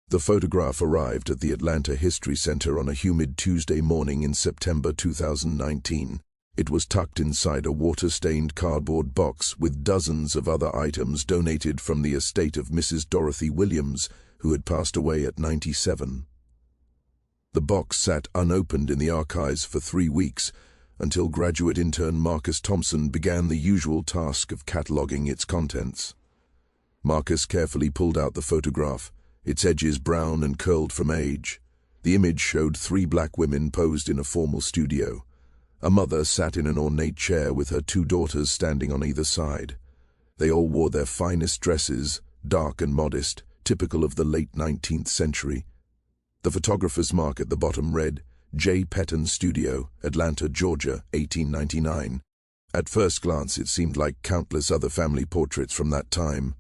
The photograph arrived at the Atlanta History Center on a humid Tuesday morning in September 2019. It was tucked inside a water-stained cardboard box with dozens of other items donated from the estate of Mrs. Dorothy Williams, who had passed away at 97. The box sat unopened in the archives for 3 weeks, until graduate intern Marcus Thompson began the usual task of cataloging its contents. Marcus carefully pulled out the photograph, its edges brown and curled from age. The image showed 3 black women posed in a formal studio. A mother sat in an ornate chair with her 2 daughters standing on either side. They all wore their finest dresses, dark and modest, typical of the late 19th century. The photographer's mark at the bottom read, J. Petton Studio, Atlanta, Georgia, 1899. At first glance, it seemed like countless other family portraits from that time.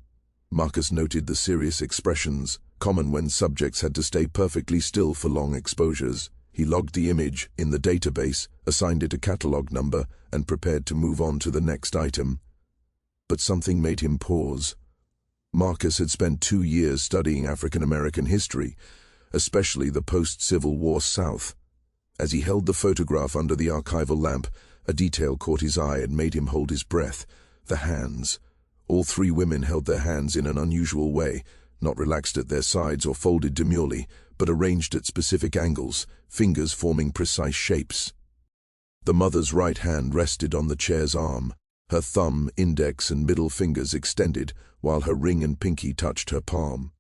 Marcus noted the serious expressions, common when subjects had to stay perfectly still for long exposures. He logged the image in the database, assigned it a catalog number, and prepared to move on to the next item. But something made him pause. Marcus had spent 2 years studying African American history, especially the post-Civil War South. As he held the photograph under the archival lamp, a detail caught his eye and made him hold his breath. The hands. All 3 women held their hands in an unusual way, not relaxed at their sides or folded demurely, but arranged at specific angles, fingers forming precise shapes. The mother's right hand rested on the chair's arm, her thumb, index, and middle fingers extended, while her ring and pinky touched her palm.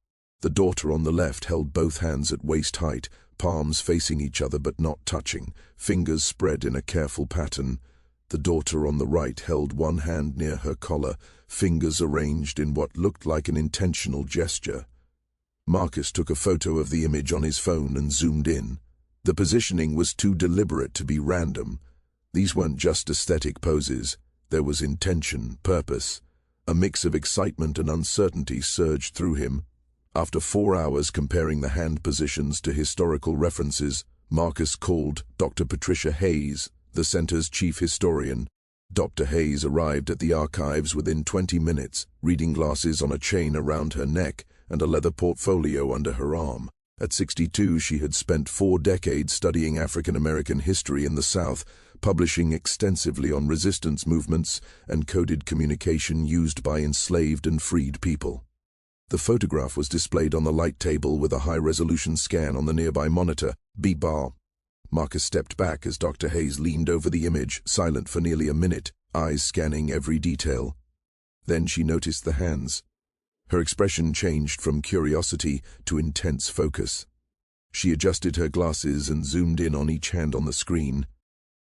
The daughter on the left held both hands at waist height, palms facing each other but not touching, fingers spread in a careful pattern. The daughter on the right held one hand near her collar, fingers arranged in what looked like an intentional gesture. Marcus took a photo of the image on his phone and zoomed in. The positioning was too deliberate to be random. These weren't just aesthetic poses. There was intention, purpose. A mix of excitement and uncertainty surged through him. After 4 hours comparing the hand positions to historical references, Marcus called Dr. Patricia Hayes, the center's chief historian. Dr. Hayes arrived at the archives within 20 minutes, reading glasses on a chain around her neck and a leather portfolio under her arm. At 62, she had spent 4 decades studying African American history in the South, publishing extensively on resistance movements and coded communication used by enslaved and freed people. The photograph was displayed on the light table with a high-resolution scan on the nearby monitor, B-bar. Marcus stepped back as Dr. Hayes leaned over the image, silent for nearly a minute, eyes scanning every detail. Then she noticed the hands. Her expression changed from curiosity to intense focus. She adjusted her glasses and zoomed in on each hand on the screen.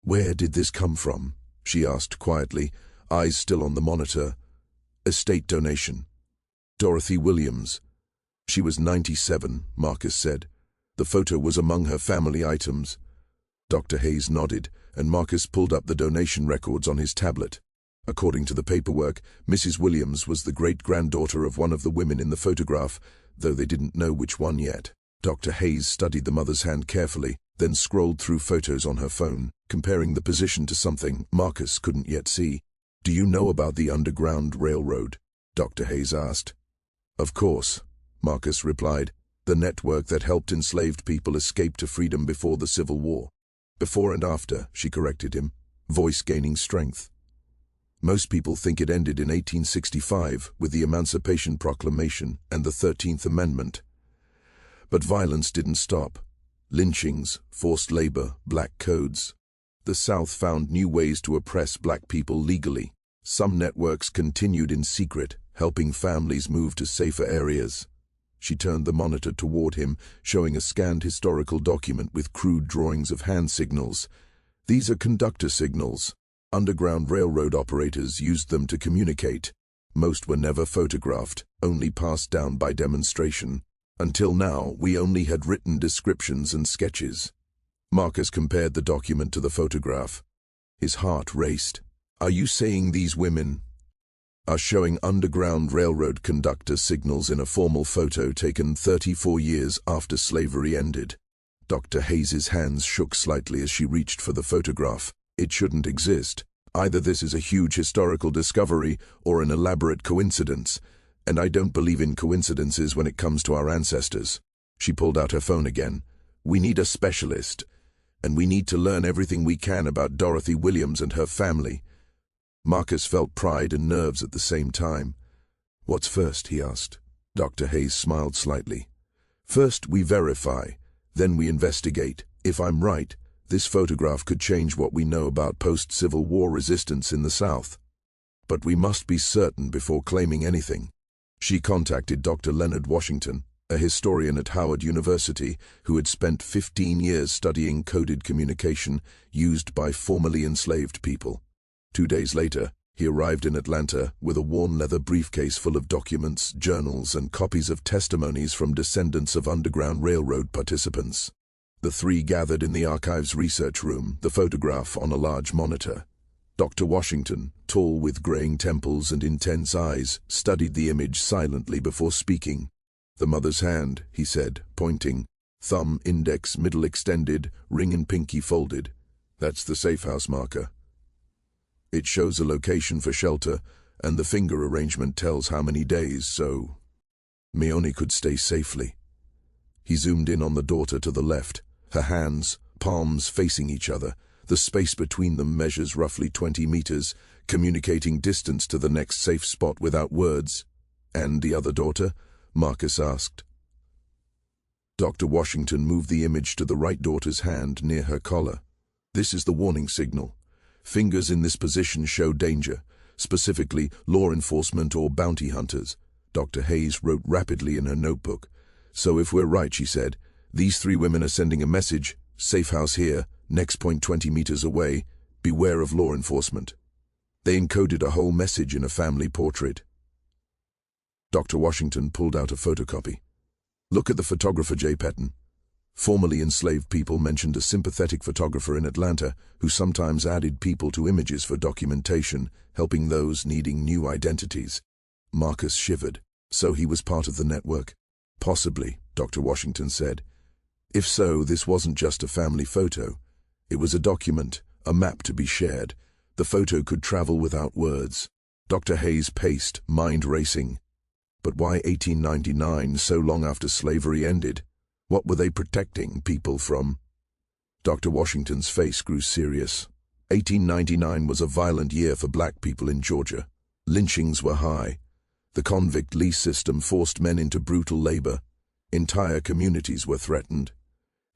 "Where did this come from?" she asked quietly, eyes still on the monitor. "Estate donation. Dorothy Williams." "She was 97, Marcus said. "The photo was among her family items." Dr. Hayes nodded, and Marcus pulled up the donation records on his tablet. According to the paperwork, Mrs. Williams was the great-granddaughter of one of the women in the photograph, though they didn't know which one yet. Dr. Hayes studied the mother's hand carefully, then scrolled through photos on her phone, comparing the position to something Marcus couldn't yet see. "Do you know about the Underground Railroad?" Dr. Hayes asked. "Of course," Marcus replied, "the network that helped enslaved people escape to freedom before the Civil War." "Before and after," she corrected him, voice gaining strength. "Most people think it ended in 1865 with the Emancipation Proclamation and the 13th Amendment. But violence didn't stop. Lynchings, forced labor, black codes. The South found new ways to oppress black people legally. Some networks continued in secret, helping families move to safer areas." She turned the monitor toward him, showing a scanned historical document with crude drawings of hand signals. "These are conductor signals. Underground Railroad operators used them to communicate. Most were never photographed, only passed down by demonstration. Until now, we only had written descriptions and sketches." Marcus compared the document to the photograph. His heart raced. "Are you saying these women are showing Underground Railroad conductor signals in a formal photo taken 34 years after slavery ended?" Dr. Hayes's hands shook slightly as she reached for the photograph. "It shouldn't exist. Either this is a huge historical discovery or an elaborate coincidence, and I don't believe in coincidences when it comes to our ancestors." She pulled out her phone again. "We need a specialist, and we need to learn everything we can about Dorothy Williams and her family." Marcus felt pride and nerves at the same time. "What's first?" he asked. Dr. Hayes smiled slightly. "First we verify, then we investigate. If I'm right, this photograph could change what we know about post-Civil War resistance in the South. But we must be certain before claiming anything." She contacted Dr. Leonard Washington, a historian at Howard University who had spent 15 years studying coded communication used by formerly enslaved people. 2 days later, he arrived in Atlanta with a worn leather briefcase full of documents, journals, and copies of testimonies from descendants of Underground Railroad participants. The three gathered in the archives research room, the photograph on a large monitor. Dr. Washington, tall with graying temples and intense eyes, studied the image silently before speaking. "The mother's hand," he said, pointing. "Thumb, index, middle extended, ring and pinky folded. That's the safe house marker. It shows a location for shelter, and the finger arrangement tells how many days, so Mione could stay safely." He zoomed in on the daughter to the left, her hands, palms facing each other. The space between them measures roughly 20 meters, communicating distance to the next safe spot without words. "And the other daughter?" Marcus asked. Dr. Washington moved the image to the right daughter's hand near her collar. "This is the warning signal. Fingers in this position show danger, specifically law enforcement or bounty hunters." Dr. Hayes wrote rapidly in her notebook. "So if we're right," she said, "these three women are sending a message, safe house here, next point 20 meters away, beware of law enforcement." They encoded a whole message in a family portrait. Dr. Washington pulled out a photocopy. "Look at the photographer, J. Petton." Formerly enslaved people mentioned a sympathetic photographer in Atlanta who sometimes added people to images for documentation, helping those needing new identities. Marcus shivered. So he was part of the network? "Possibly," Dr. Washington said. "If so, this wasn't just a family photo. It was a document, a map to be shared. The photo could travel without words." Dr. Hayes paced, mind racing. But why 1899, so long after slavery ended? What were they protecting people from? Dr. Washington's face grew serious. 1899 was a violent year for black people in Georgia. Lynchings were high. The convict lease system forced men into brutal labor. Entire communities were threatened.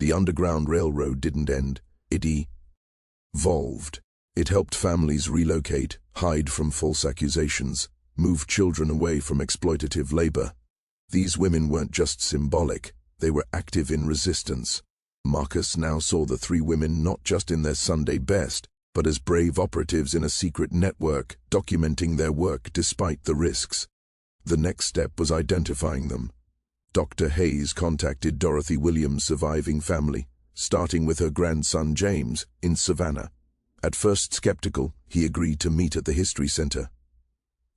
The Underground Railroad didn't end. It evolved. It helped families relocate, hide from false accusations, move children away from exploitative labor. These women weren't just symbolic. They were active in resistance. Marcus now saw the three women not just in their Sunday best, but as brave operatives in a secret network, documenting their work despite the risks. The next step was identifying them. Dr. Hayes contacted Dorothy Williams' surviving family, starting with her grandson James in Savannah. At first skeptical, he agreed to meet at the History Center.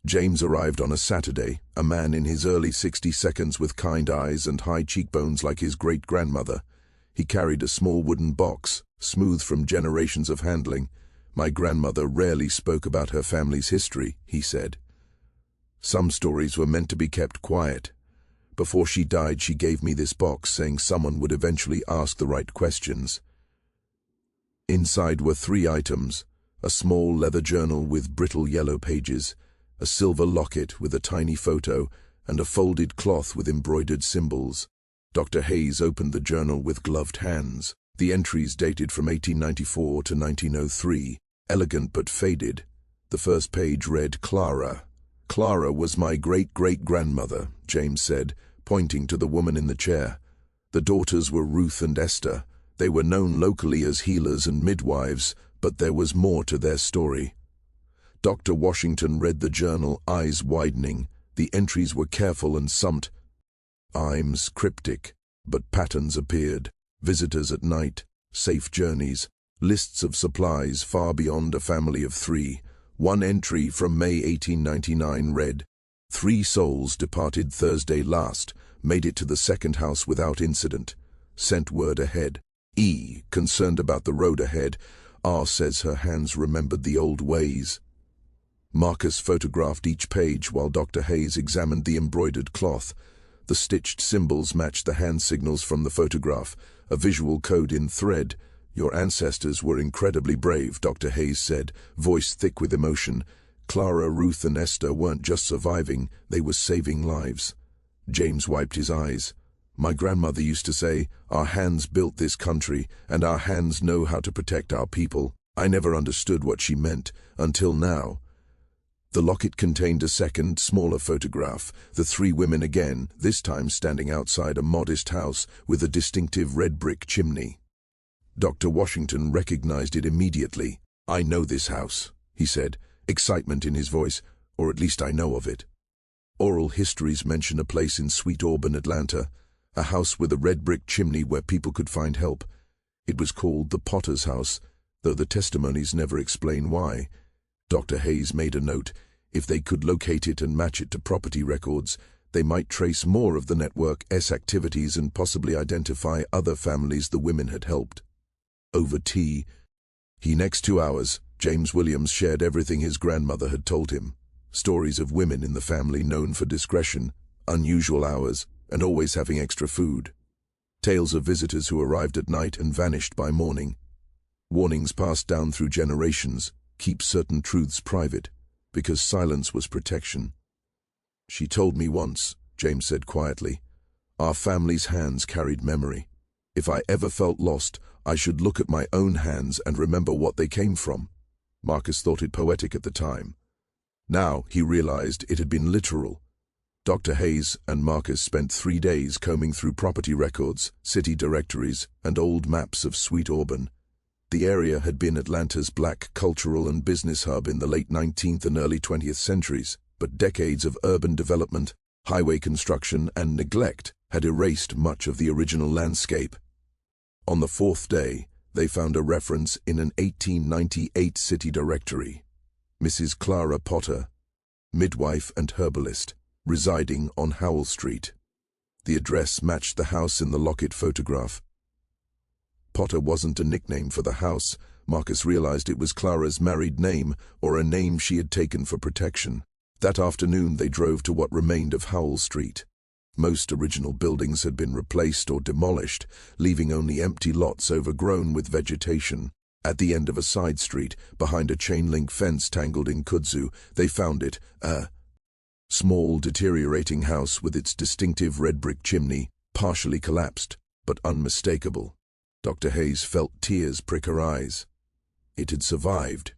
James arrived on a Saturday, a man in his early 60s with kind eyes and high cheekbones like his great-grandmother. He carried a small wooden box, smooth from generations of handling. "My grandmother rarely spoke about her family's history," he said. "Some stories were meant to be kept quiet. Before she died, she gave me this box, saying someone would eventually ask the right questions." Inside were 3 items: a small leather journal with brittle yellow pages, a silver locket with a tiny photo, and a folded cloth with embroidered symbols. Dr. Hayes opened the journal with gloved hands. The entries dated from 1894 to 1903, elegant but faded. The first page read, "Clara. Clara was my great-great-grandmother," James said, pointing to the woman in the chair. The daughters were Ruth and Esther. They were known locally as healers and midwives, but there was more to their story. Dr. Washington read the journal, eyes widening. The entries were careful and sometimes cryptic, but patterns appeared. Visitors at night, safe journeys, lists of supplies far beyond a family of 3. One entry from May 1899 read, "3 souls departed Thursday last, made it to the second house without incident. Sent word ahead. Concerned about the road ahead. R says her hands remembered the old ways." Marcus photographed each page while Dr. Hayes examined the embroidered cloth. The stitched symbols matched the hand signals from the photograph, a visual code in thread. "Your ancestors were incredibly brave," Dr. Hayes said, voice thick with emotion. "Clara, Ruth, and Esther weren't just surviving, they were saving lives." James wiped his eyes. "My grandmother used to say, 'Our hands built this country, and our hands know how to protect our people.' I never understood what she meant, until now." The locket contained a second, smaller photograph, the three women again, this time standing outside a modest house with a distinctive red brick chimney. Dr. Washington recognized it immediately. "I know this house," he said, excitement in his voice, "or at least I know of it." Oral histories mention a place in Sweet Auburn, Atlanta, a house with a red brick chimney where people could find help. It was called the Potter's House, though the testimonies never explain why. Dr. Hayes made a note. If they could locate it and match it to property records, they might trace more of the network's activities and possibly identify other families the women had helped. Over tea, next 2 hours, James Williams shared everything his grandmother had told him. Stories of women in the family known for discretion, unusual hours, and always having extra food. Tales of visitors who arrived at night and vanished by morning. Warnings passed down through generations: keep certain truths private, because silence was protection. "She told me once," James said quietly, "our family's hands carried memory. If I ever felt lost, I should look at my own hands and remember what they came from." Marcus thought it poetic at the time. Now he realized it had been literal. Dr. Hayes and Marcus spent 3 days combing through property records, city directories, and old maps of Sweet Auburn. The area had been Atlanta's black cultural and business hub in the late 19th and early 20th centuries, but decades of urban development, highway construction, and neglect had erased much of the original landscape. On the 4th day, they found a reference in an 1898 city directory. Mrs. Clara Potter, midwife and herbalist, residing on Howell Street. The address matched the house in the locket photograph. Potter wasn't a nickname for the house. Marcus realized it was Clara's married name, or a name she had taken for protection. That afternoon they drove to what remained of Howell Street. Most original buildings had been replaced or demolished, leaving only empty lots overgrown with vegetation. At the end of a side street, behind a chain-link fence tangled in kudzu, they found it, a small, deteriorating house with its distinctive red brick chimney, partially collapsed, but unmistakable. Dr. Hayes felt tears prick her eyes. It had survived.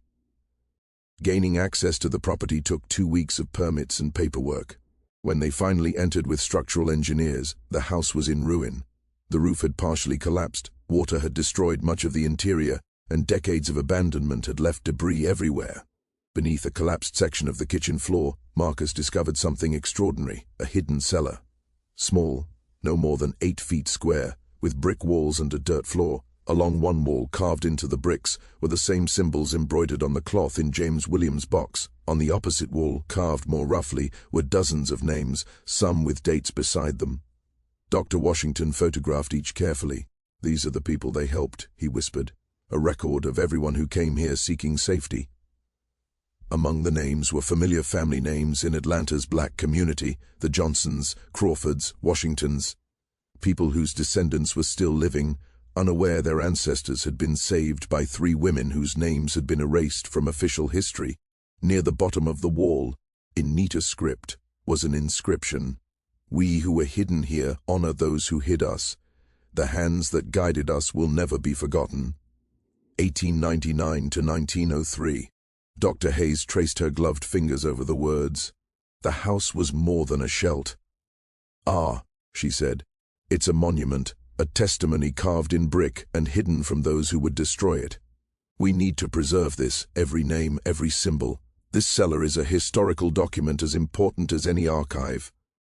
Gaining access to the property took 2 weeks of permits and paperwork. When they finally entered with structural engineers, the house was in ruin. The roof had partially collapsed, water had destroyed much of the interior, and decades of abandonment had left debris everywhere. Beneath a collapsed section of the kitchen floor, Marcus discovered something extraordinary, a hidden cellar. Small, no more than 8 feet square, with brick walls and a dirt floor. Along one wall, carved into the bricks, were the same symbols embroidered on the cloth in James Williams' box. On the opposite wall, carved more roughly, were dozens of names, some with dates beside them. Dr. Washington photographed each carefully. "These are the people they helped," he whispered, "a record of everyone who came here seeking safety." Among the names were familiar family names in Atlanta's black community: the Johnsons, Crawfords, Washingtons. People whose descendants were still living, unaware their ancestors had been saved by 3 women whose names had been erased from official history. Near the bottom of the wall, in neater script, was an inscription: "We who were hidden here honor those who hid us. The hands that guided us will never be forgotten." 1899 to 1903. Dr. Hayes traced her gloved fingers over the words. The house was more than a shelter. "Ah," she said, "it's a monument, a testimony carved in brick and hidden from those who would destroy it. We need to preserve this, every name, every symbol. This cellar is a historical document as important as any archive."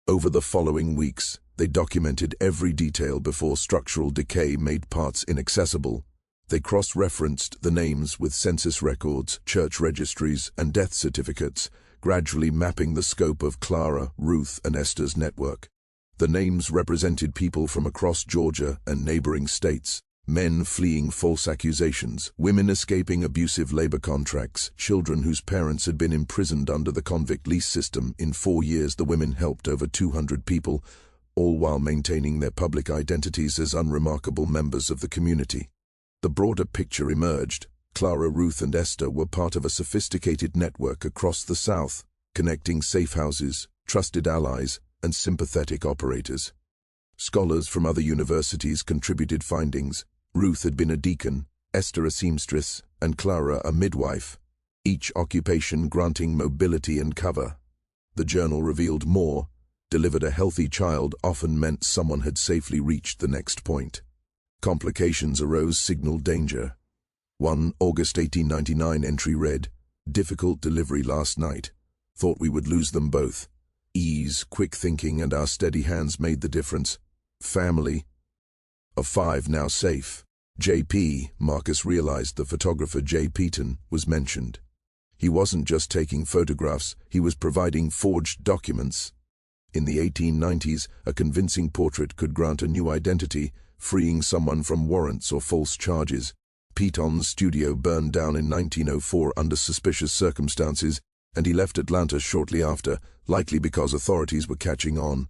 Over the following weeks, they documented every detail before structural decay made parts inaccessible. They cross-referenced the names with census records, church registries, and death certificates, gradually mapping the scope of Clara, Ruth, and Esther's network. The names represented people from across Georgia and neighboring states: men fleeing false accusations, women escaping abusive labor contracts, children whose parents had been imprisoned under the convict lease system. In 4 years, the women helped over 200 people. all while maintaining their public identities as unremarkable members of the community. The broader picture emerged. Clara, Ruth, and Esther were part of a sophisticated network across the South, connecting safe houses, trusted allies, and sympathetic operators. Scholars from other universities contributed findings. Ruth had been a deacon, Esther a seamstress, and Clara a midwife, each occupation granting mobility and cover. The journal revealed more. Delivered a healthy child often meant someone had safely reached the next point. Complications arose signaled danger. One August 1899 entry read, "Difficult delivery last night. Thought we would lose them both. Ease, quick thinking, and our steady hands made the difference. Family of 5 now safe." J.P., Marcus realized the photographer J. Peaton, was mentioned. He wasn't just taking photographs, he was providing forged documents. In the 1890s, a convincing portrait could grant a new identity, freeing someone from warrants or false charges. Peaton's studio burned down in 1904 under suspicious circumstances, and he left Atlanta shortly after, likely because authorities were catching on.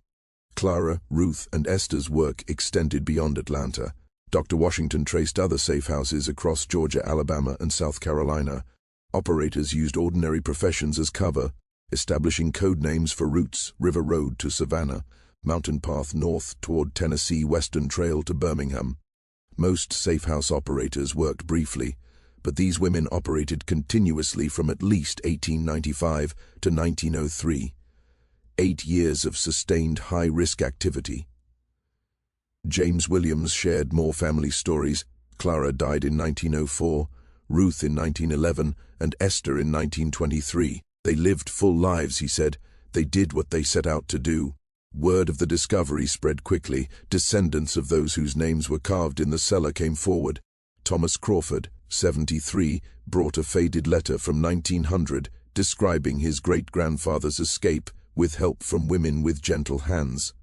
Clara, Ruth, and Esther's work extended beyond Atlanta. Dr. Washington traced other safe houses across Georgia, Alabama, and South Carolina. Operators used ordinary professions as cover, establishing code names for routes: River Road to Savannah, Mountain Path north toward Tennessee, Western Trail to Birmingham. Most safe house operators worked briefly, but these women operated continuously from at least 1895 to 1903. 8 years of sustained high-risk activity. James Williams shared more family stories. Clara died in 1904, Ruth in 1911, and Esther in 1923. They lived full lives, he said. They did what they set out to do. Word of the discovery spread quickly. Descendants of those whose names were carved in the cellar came forward. Thomas Crawford, 73, brought a faded letter from 1900 describing his great-grandfather's escape with help from women with gentle hands.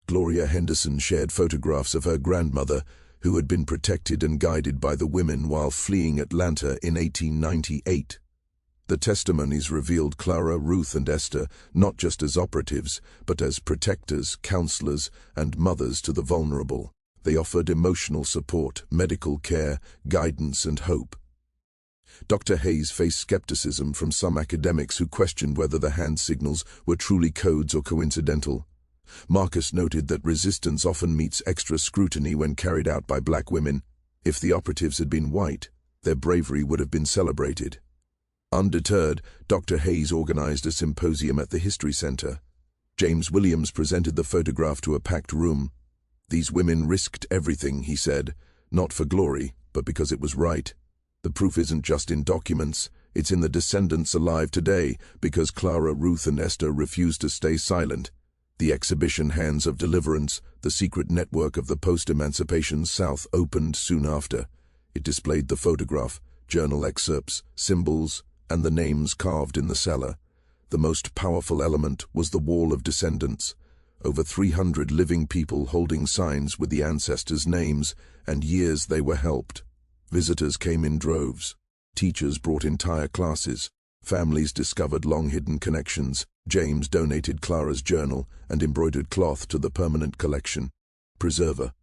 Gloria Henderson shared photographs of her grandmother, who had been protected and guided by the women while fleeing Atlanta in 1898. The testimonies revealed Clara, Ruth, and Esther not just as operatives, but as protectors, counselors, and mothers to the vulnerable. They offered emotional support, medical care, guidance, and hope. Dr. Hayes faced skepticism from some academics who questioned whether the hand signals were truly codes or coincidental. Marcus noted that resistance often meets extra scrutiny when carried out by black women. If the operatives had been white, their bravery would have been celebrated. Undeterred, Dr. Hayes organized a symposium at the History Center. James Williams presented the photograph to a packed room. "These women risked everything," he said, "not for glory, but because it was right. The proof isn't just in documents, it's in the descendants alive today, because Clara, Ruth, and Esther refused to stay silent." The exhibition Hands of Deliverance, the secret network of the post-emancipation South, opened soon after. It displayed the photograph, journal excerpts, symbols, and the names carved in the cellar. The most powerful element was the Wall of Descendants. Over 300 living people holding signs with the ancestors' names and years they were helped. Visitors came in droves. Teachers brought entire classes. Families discovered long-hidden connections. James donated Clara's journal and embroidered cloth to the permanent collection. Preserver.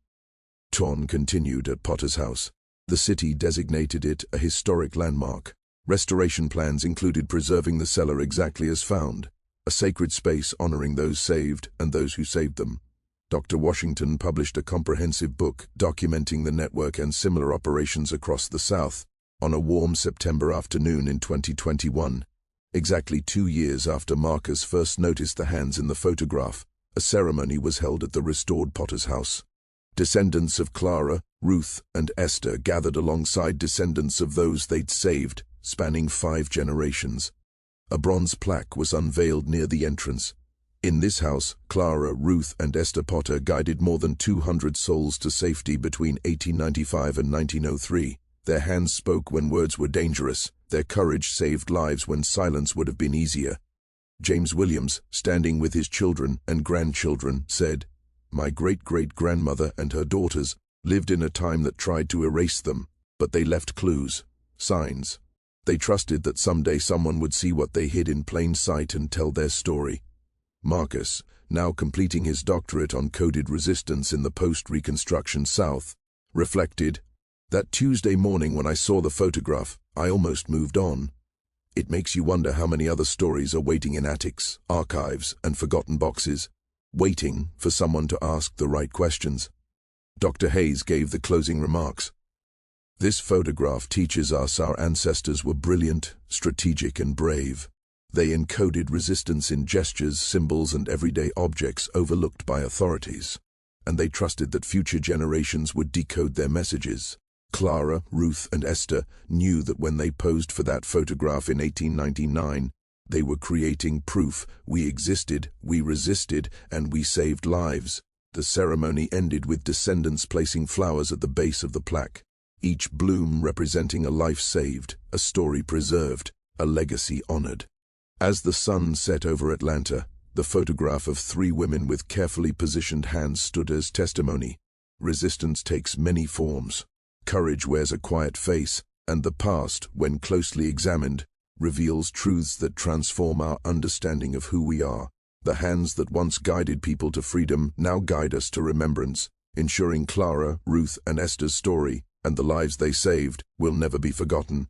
Ton continued at Potter's House. The city designated it a historic landmark. Restoration plans included preserving the cellar exactly as found, a sacred space honoring those saved and those who saved them. Dr. Washington published a comprehensive book documenting the network and similar operations across the South on a warm September afternoon in 2021. Exactly 2 years after Marcus first noticed the hands in the photograph, a ceremony was held at the restored Potter's House. Descendants of Clara, Ruth, and Esther gathered alongside descendants of those they'd saved, spanning 5 generations. A bronze plaque was unveiled near the entrance. In this house, Clara, Ruth, and Esther Potter guided more than 200 souls to safety between 1895 and 1903. Their hands spoke when words were dangerous. Their courage saved lives when silence would have been easier. James Williams, standing with his children and grandchildren, said, "My great-great-grandmother and her daughters lived in a time that tried to erase them, but they left clues, signs. They trusted that someday someone would see what they hid in plain sight and tell their story." Marcus, now completing his doctorate on coded resistance in the post-Reconstruction South, reflected, "That Tuesday morning when I saw the photograph, I almost moved on." It makes you wonder how many other stories are waiting in attics, archives, and forgotten boxes, waiting for someone to ask the right questions. Dr. Hayes gave the closing remarks. "This photograph teaches us our ancestors were brilliant, strategic, and brave. They encoded resistance in gestures, symbols, and everyday objects overlooked by authorities, and they trusted that future generations would decode their messages. Clara, Ruth, and Esther knew that when they posed for that photograph in 1899, they were creating proof we existed, we resisted, and we saved lives." The ceremony ended with descendants placing flowers at the base of the plaque, each bloom representing a life saved, a story preserved, a legacy honored. As the sun set over Atlanta, the photograph of 3 women with carefully positioned hands stood as testimony. Resistance takes many forms. Courage wears a quiet face, and the past, when closely examined, reveals truths that transform our understanding of who we are. The hands that once guided people to freedom now guide us to remembrance, ensuring Clara, Ruth, and Esther's story, and the lives they saved, will never be forgotten.